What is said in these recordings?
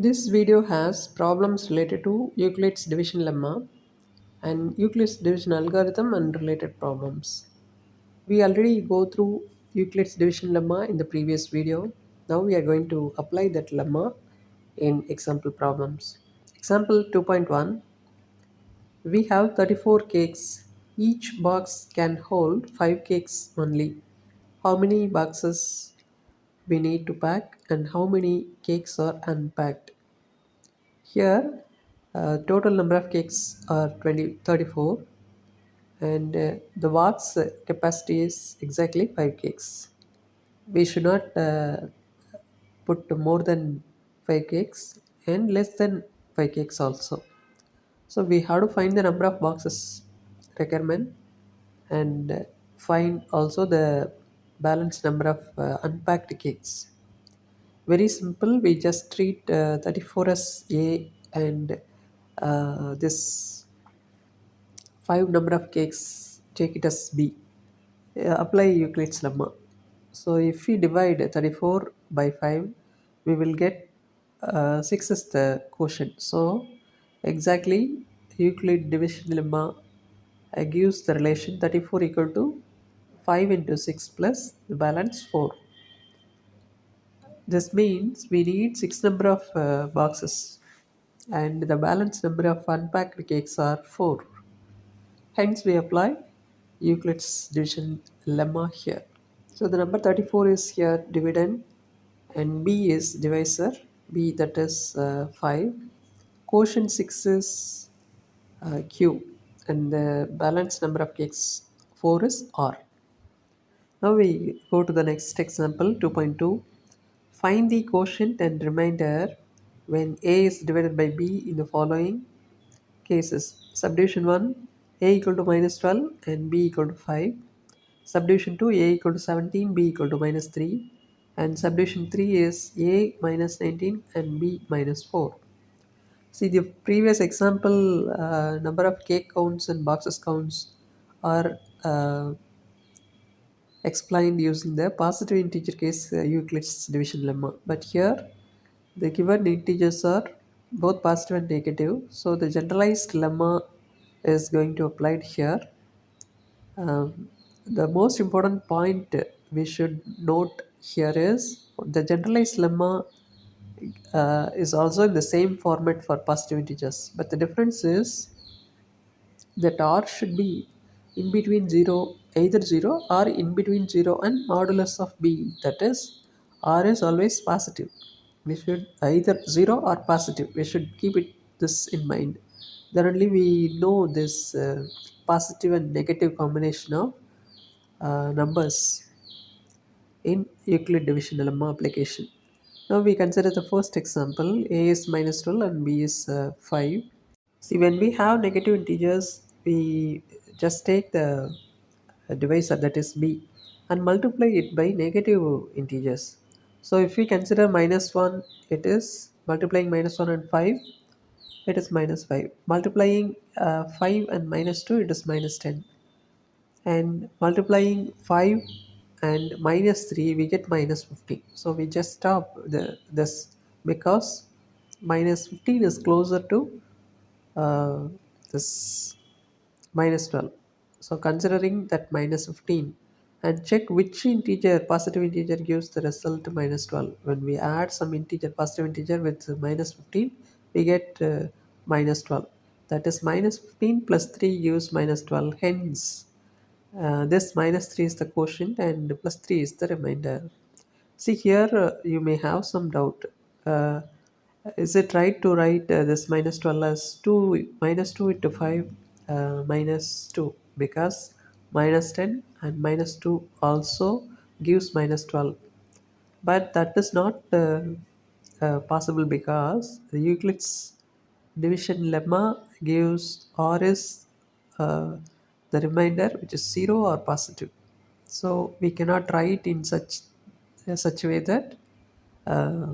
This video has problems related to Euclid's division lemma and Euclid's division algorithm and related problems. We already go through Euclid's division lemma in the previous video. Now we are going to apply that lemma in example problems. Example 2.1. We have 34 cakes. Each box can hold 5 cakes only. How many boxes we need to pack and how many cakes are unpacked? Here, total number of cakes are 34, and the box capacity is exactly 5 cakes. We should not put more than 5 cakes and less than 5 cakes also. So we have to find the number of boxes requirement and find also the balanced number of unpacked cakes. Very simple, we just treat 34 as A and this 5 number of cakes, take it as B. Apply Euclid's lemma. So if we divide 34 by 5, we will get 6 is the quotient. So exactly Euclid division lemma gives the relation 34 equal to 5 into 6 plus the balance 4. This means we need 6 number of boxes and the balance number of unpacked cakes are 4. Hence we apply Euclid's division lemma here. So the number 34 is here dividend and B is divisor, B that is 5. Quotient 6 is Q and the balance number of cakes 4 is R. Now we go to the next example 2.2. Find the quotient and remainder when A is divided by B in the following cases. Subdivision 1, A equal to minus 12 and B equal to 5. Subdivision 2, A equal to 17, B equal to minus 3. And subdivision 3 is A minus 19 and B minus 4. See the previous example, number of cake counts and boxes counts are explained using the positive integer case Euclid's division lemma. But here the given integers are both positive and negative. So the generalized lemma is going to applied here. The most important point we should note here is the generalized lemma is also in the same format for positive integers, but the difference is that r should be in between 0, either 0 or in between 0 and modulus of b, that is r is always positive. We should either 0 or positive, we should keep it this in mind. Then only we know this positive and negative combination of numbers in Euclid division lemma application. Now we consider the first example. A is minus 12 and B is 5. See, when we have negative integers, we just take the divisor, that is B, and multiply it by negative integers. So if we consider minus 1, it is multiplying minus 1 and 5, it is minus 5. Multiplying 5 and minus 2, it is minus 10. And multiplying 5 and minus 3, we get minus 15. So we just stop this because minus 15 is closer to uh, this minus 12. So considering that minus 15 and check which integer, positive integer gives the result minus 12. When we add some integer, positive integer with minus 15, we get minus 12. That is minus 15 plus 3 gives minus 12. Hence this minus 3 is the quotient and plus 3 is the remainder. See here, you may have some doubt. Uh, is it right to write this minus 12 as 2 minus 2 into 5 minus 2? Because minus 10 and minus 2 also gives minus 12. But that is not possible because the Euclid's division lemma gives R is the remainder which is 0 or positive. So we cannot write in such a way that uh,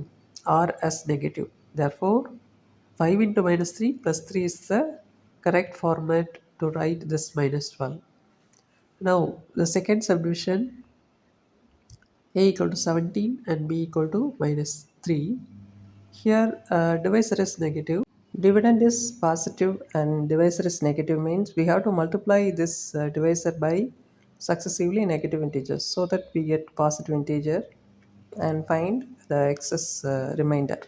R as negative. Therefore, 5 into minus 3 plus 3 is the correct format to write this minus 12. Now, the second subdivision, A equal to 17 and B equal to minus 3. Here, divisor is negative. Dividend is positive and divisor is negative means we have to multiply this divisor by successively negative integers so that we get positive integer and find the excess remainder.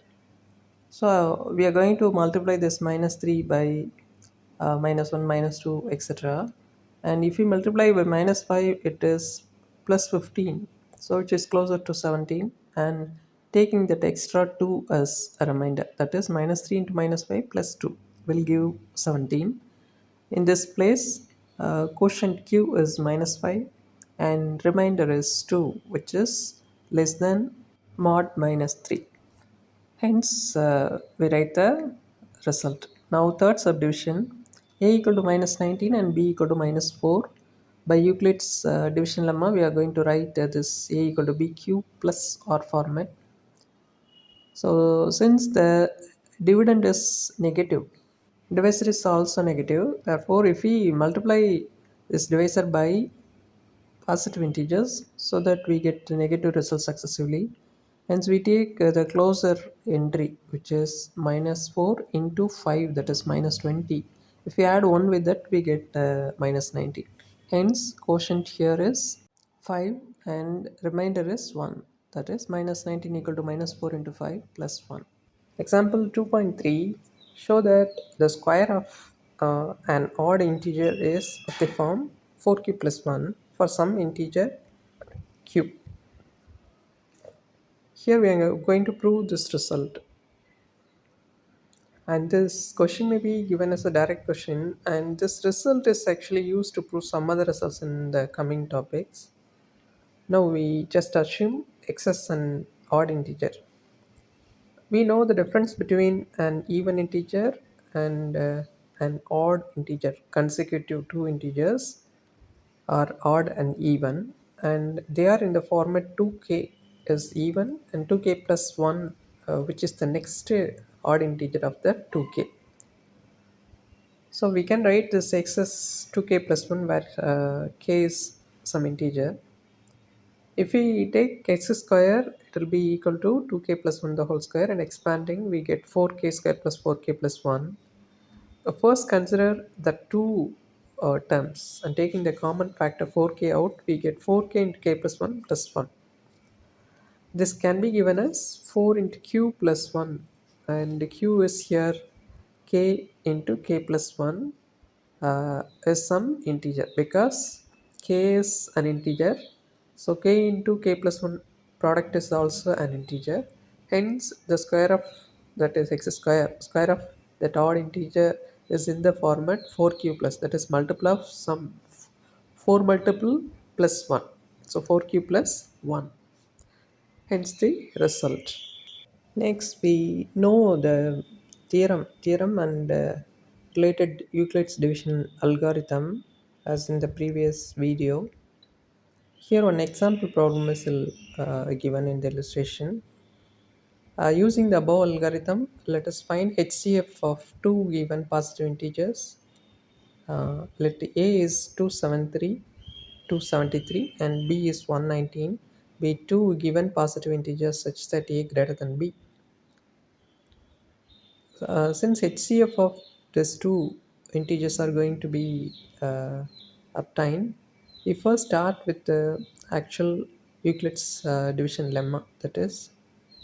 So we are going to multiply this minus 3 by minus 1, minus 2, etc. And if we multiply by minus 5, it is plus 15. So it is closer to 17. And taking that extra 2 as a remainder, that is minus 3 into minus 5 plus 2 will give 17. In this place, quotient q is minus 5 and remainder is 2, which is less than mod minus 3. Hence, we write the result. Now, third subdivision, a equal to minus 19 and b equal to minus 4. By Euclid's division lemma, we are going to write this a equal to bq plus r format. So, since the dividend is negative, divisor is also negative. Therefore, if we multiply this divisor by positive integers so that we get negative results successively. Hence we take the closer entry, which is minus 4 into 5, that is minus 20. If we add 1 with that, we get minus 90. Hence quotient here is 5 and remainder is 1, that is minus 19 equal to minus 4 into 5 plus 1. Example 2.3, show that the square of an odd integer is of the form 4q plus 1 for some integer q. Here we are going to prove this result, and this question may be given as a direct question, and this result is actually used to prove some other results in the coming topics. Now we just assume x as an odd integer. We know the difference between an even integer and an odd integer. Consecutive two integers are odd and even, and they are in the format 2k is even and 2k plus 1, which is the next odd integer of the 2k. So we can write this x as 2k plus 1 where k is some integer. If we take x square, it will be equal to 2k plus 1 the whole square, and expanding we get 4k square plus 4k plus 1. First consider the two terms, and taking the common factor 4k out, we get 4k into k plus 1 plus 1. This can be given as 4 into q plus 1, and q is here k into k plus 1 is some integer because k is an integer. So k into k plus 1 product is also an integer. Hence the square of that is x square of that odd integer is in the format 4q plus, that is multiple of some 4 multiple plus 1. So 4q plus 1. Hence the result. Next, we know the theorem and related Euclid's division algorithm as in the previous video. Here, one example problem is given in the illustration. Using the above algorithm, let us find HCF of two given positive integers. Let A is 273, and B is 119. Be two given positive integers such that A greater than B. Since HCF of these two integers are going to be obtained, we first start with the actual Euclid's division lemma, that is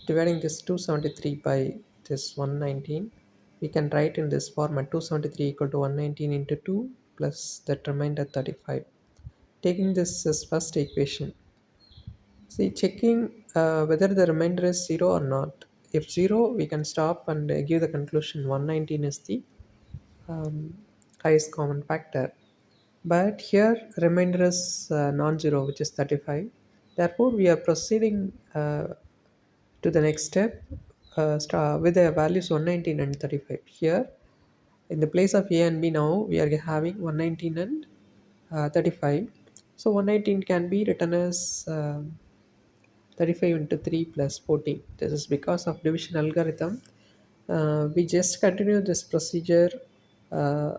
dividing this 273 by this 119. We can write in this format 273 equal to 119 into 2 plus that remainder 35. Taking this as first equation, see, checking whether the remainder is 0 or not. If 0, we can stop and give the conclusion 119 is the um, highest common factor. But here remainder is non-zero, which is 35. Therefore, we are proceeding to the next step with the values 119 and 35. Here, in the place of A and B now, we are having 119 and 35. So 119 can be written as 35 into 3 plus 14. This is because of division algorithm. We just continue this procedure uh,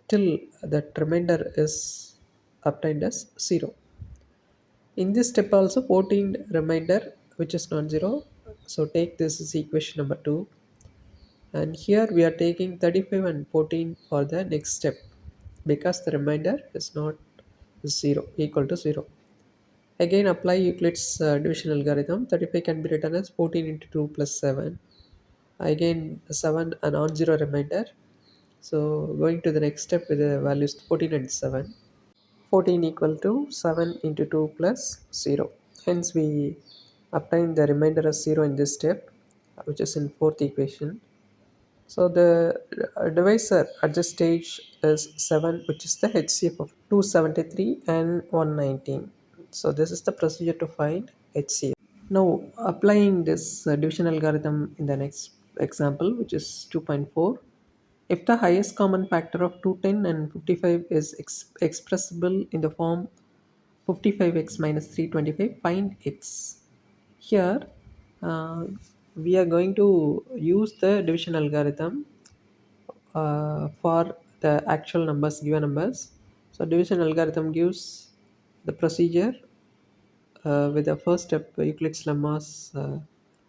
till that remainder is obtained as 0. In this step also 14 remainder, which is non-zero, So take this as equation number 2, and here we are taking 35 and 14 for the next step because the remainder is not 0 equal to 0. Again apply Euclid's division algorithm. 35 can be written as 14 into 2 plus 7. Again 7 a non-zero remainder. So going to the next step with the values 14 and 7. 14 equal to 7 into 2 plus 0. Hence we obtain the remainder as 0 in this step, which is in fourth equation. So the divisor at this stage is 7, which is the HCF of 273 and 119. So this is the procedure to find HCF. Now applying this division algorithm in the next example, which is 2.4. If the highest common factor of 210 and 55 is expressible in the form 55x minus 325, find x. Here we are going to use the division algorithm for the actual numbers, given numbers. So division algorithm gives the procedure with the first step Euclid's lemma's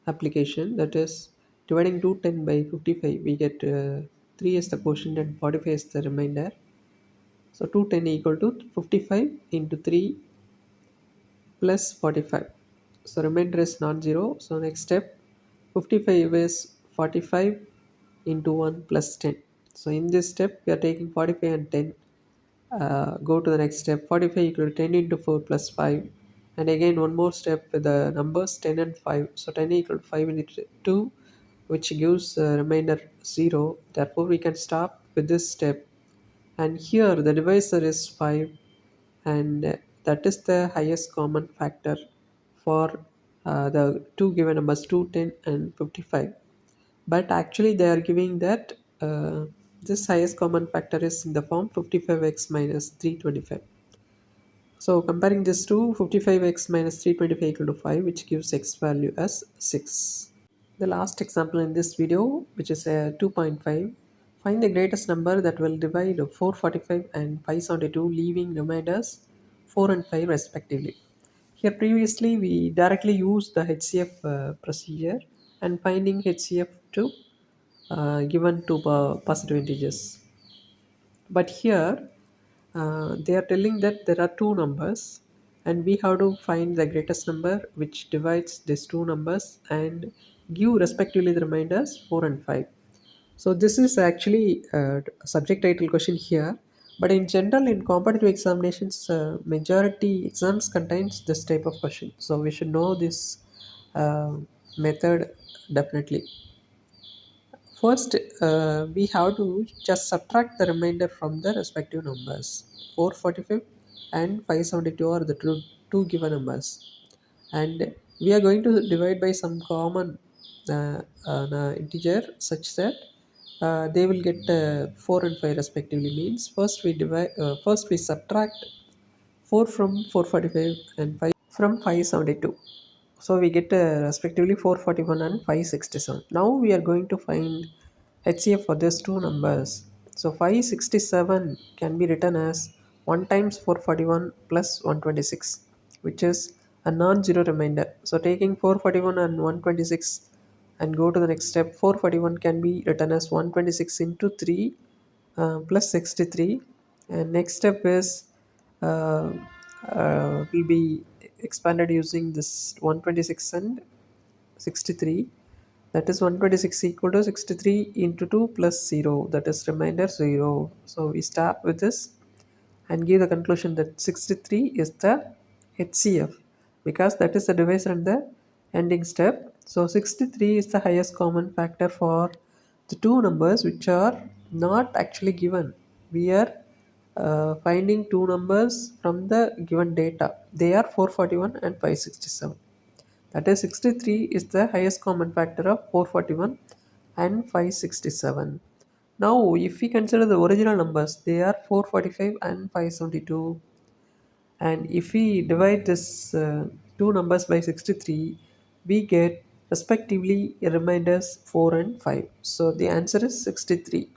application, that is dividing 210 by 55, we get 3 is the quotient and 45 is the remainder. So 210 equal to 55 into 3 plus 45. So remainder is non-zero. So next step 55 is 45 into 1 plus 10. So in this step we are taking 45 and 10. Go to the next step. 45 equal to 10 into 4 plus 5. And again one more step with the numbers 10 and 5. So 10 equal to 5 into 2, which gives remainder 0. Therefore we can stop with this step. And here the divisor is 5, and that is the highest common factor for the two given numbers 210 and 55. But actually they are giving that this highest common factor is in the form 55x minus 325. So comparing this to 55x minus 325 equal to 5, which gives x value as 6. The last example in this video, which is a 2.5, find the greatest number that will divide 445 and 572, leaving remainders 4 and 5 respectively. Here previously we directly used the HCF procedure and finding HCF to given to positive integers. But here they are telling that there are two numbers and we have to find the greatest number which divides these two numbers and give respectively the remainders 4 and 5. So this is actually a subject title question here, but in general in competitive examinations majority exams contains this type of question, so we should know this uh, method definitely. First, we have to just subtract the remainder from the respective numbers. 445 and 572 are the two given numbers. And we are going to divide by some common integer such that they will get 4 and 5 respectively. Means first we subtract 4 from 445 and 5 from 572. So we get respectively 441 and 567. Now we are going to find HCF for these two numbers. So 567 can be written as 1 times 441 plus 126, which is a non-zero remainder. So taking 441 and 126 and go to the next step, 441 can be written as 126 into 3 plus 63. And next step is uh, will be expanded using this 126 and 63, that is 126 equal to 63 into 2 plus 0, that is remainder 0. So we start with this and give the conclusion that 63 is the HCF because that is the divisor and the ending step. So 63 is the highest common factor for the two numbers which are not actually given. We are finding two numbers from the given data. They are 441 and 567. That is 63 is the highest common factor of 441 and 567. Now if we consider the original numbers, they are 445 and 572, and if we divide this two numbers by 63, we get respectively reminders 4 and 5. So the answer is 63.